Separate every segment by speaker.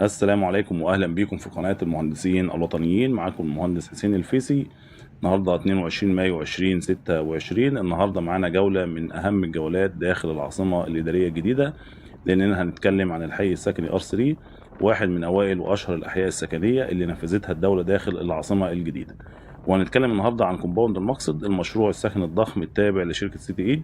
Speaker 1: السلام عليكم واهلا بكم في قناة المهندسين الوطنيين. معاكم المهندس حسين الفيسي. النهارده 22 مايو 2026. النهارده معانا جولة من اهم الجولات داخل العاصمة الإدارية الجديدة، لاننا هنتكلم عن الحي السكني ار 3، واحد من اوائل واشهر الاحياء السكنية اللي نفذتها الدولة داخل العاصمة الجديدة. وهنتكلم النهارده عن كومباوند المقصد، المشروع السكني الضخم التابع لشركة سيتي ايج،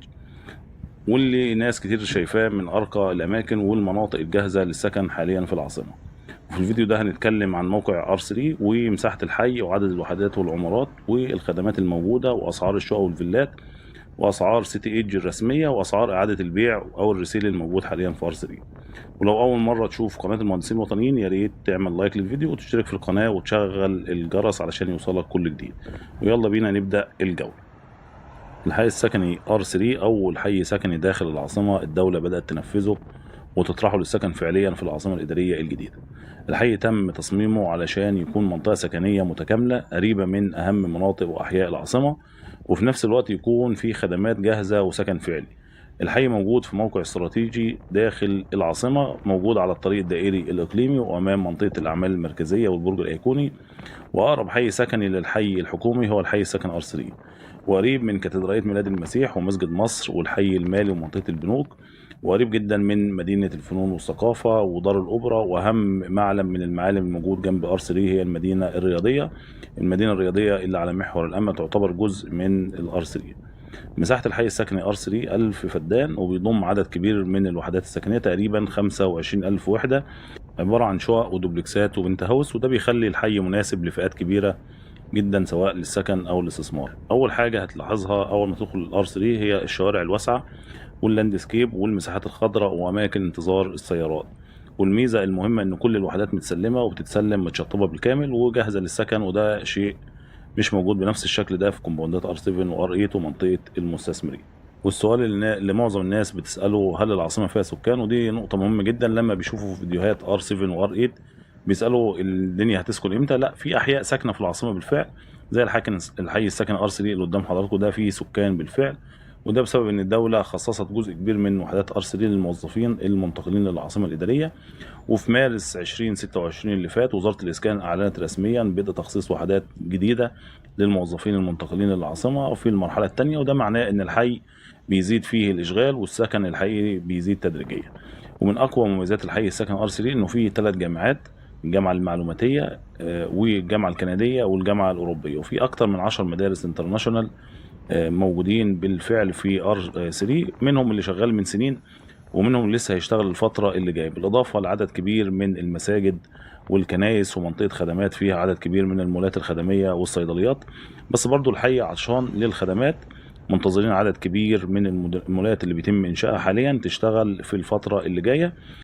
Speaker 1: واللي ناس كتير شايفاه من ارقى الاماكن والمناطق الجاهزة للسكن حاليا في العاصمة. في الفيديو ده هنتكلم عن موقع ار 3 ومساحة الحي وعدد الوحدات والعمارات والخدمات الموجودة وأسعار الشقق والفيلات وأسعار سيتي ايدج الرسمية وأسعار إعادة البيع أو الريسيل الموجود حاليا في ار 3. ولو أول مرة تشوف قناة المهندسين الوطنيين يا ريت تعمل لايك للفيديو وتشترك في القناة وتشغل الجرس علشان يوصلك كل جديد. ويلا بينا نبدأ الجولة. الحي السكني ار 3 أول حي سكني داخل العاصمة الدولة بدأت تنفذه وتطرحه للسكن فعليا في العاصمة الإدارية الجديدة. الحي تم تصميمه علشان يكون منطقة سكنية متكاملة قريبة من أهم مناطق وأحياء العاصمة، وفي نفس الوقت يكون في خدمات جاهزة وسكن فعلي. الحي موجود في موقع استراتيجي داخل العاصمة، موجود على الطريق الدائري الإقليمي وأمام منطقة الأعمال المركزية والبرج الأيقوني. وأقرب حي سكني للحي الحكومي هو الحي السكن ار 3، وقريب من كاتدرائية ميلاد المسيح ومسجد مصر والحي المالي ومنطقة البنوك، وقريب جدا من مدينة الفنون والثقافة ودار الأوبرا. وأهم معلم من المعالم الموجود جنب ار 3 هي المدينة الرياضية. المدينة الرياضية اللي على محور الأمة تعتبر جزء من الار 3. مساحة الحي السكني ار 3 1000 فدان، وبيضم عدد كبير من الوحدات السكنية، تقريبا 25,000 وحدة، عبارة عن شقق ودوبلكسات وبنت هاوس. وده بيخلي الحي مناسب لفئات كبيرة جدا سواء للسكن او الاستثمار. اول حاجه هتلاحظها اول ما تدخل الار 3 هي الشوارع الواسعه واللاندسكيب والمساحات الخضراء واماكن انتظار السيارات. والميزه المهمه ان كل الوحدات متسلمه وبتتسلم متشطبه بالكامل وجاهزه للسكن، وده شيء مش موجود بنفس الشكل ده في كومباوندات ار 7 وار 8 ومنطقه المستثمرين. والسؤال اللي معظم الناس بتساله، هل العاصمه فيها سكان؟ ودي نقطه مهمه جدا. لما بيشوفوا فيديوهات ار 7 وار 8 بيسالوا الدنيا هتسكن امتى. لا، في احياء ساكنه في العاصمه بالفعل، زي الحي السكني ار 3 اللي قدام حضراتكم ده فيه سكان بالفعل. وده بسبب ان الدوله خصصت جزء كبير من وحدات ار 3 للموظفين المنتقلين للعاصمه الاداريه. وفي مارس 2026 اللي فات وزاره الاسكان اعلنت رسميا بدء تخصيص وحدات جديده للموظفين المنتقلين للعاصمه في المرحله الثانيه. وده معناه ان الحي بيزيد فيه الاشغال والسكن الحقيقي بيزيد تدريجيا. ومن اقوى مميزات الحي السكني ار 3 انه فيه 3 جامعات: الجامعة المعلوماتية والجامعة الكندية والجامعة الأوروبية، وفي أكتر من 10 مدارس انترناشونال موجودين بالفعل في ار 3، منهم اللي شغال من سنين ومنهم اللي لسه هيشتغل الفترة اللي جاية، بالإضافة لعدد كبير من المساجد والكنائس ومنطقة خدمات فيها عدد كبير من المولات الخدمية والصيدليات. بس برضو الحي عطشان للخدمات، منتظرين عدد كبير من المولات اللي بيتم إنشائها حاليا تشتغل في الفترة اللي جاية.